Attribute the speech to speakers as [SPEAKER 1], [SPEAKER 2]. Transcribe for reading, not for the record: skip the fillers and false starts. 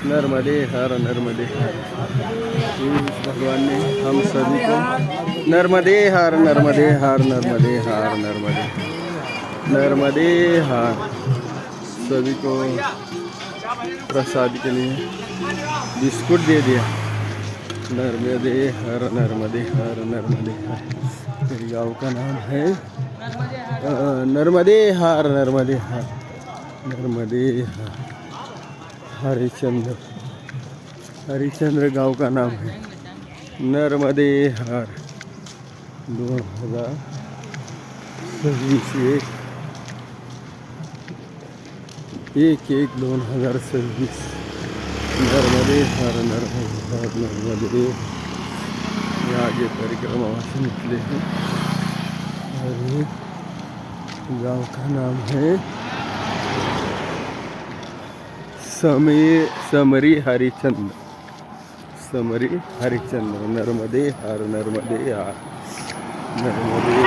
[SPEAKER 1] नर्मदे हर नर्मदे हर। भगवान ने हम सभी को नर्मदे हर नर्मदे हर नर्मदे हर नर्मदे नर्मदे हर सभी को प्रसाद के लिए बिस्कुट दे दिया। नर्मदे हर नर्मदे हर नर्मदे हर। मेरे गाँव का नाम है नर्मदे हर नर्मदे हर नर्मदे हर। हरिश्चंद्र गांव का नाम है नर्मदे हर। 2026 1/1/2026 नर्मदे हर नर्मदे हर नर्मदे। आगे परिक्रमा से निकले हैं और ये गांव का नाम है समरी हरिचंद्र नर्मदे हर नर्मदे हर नर्मदे।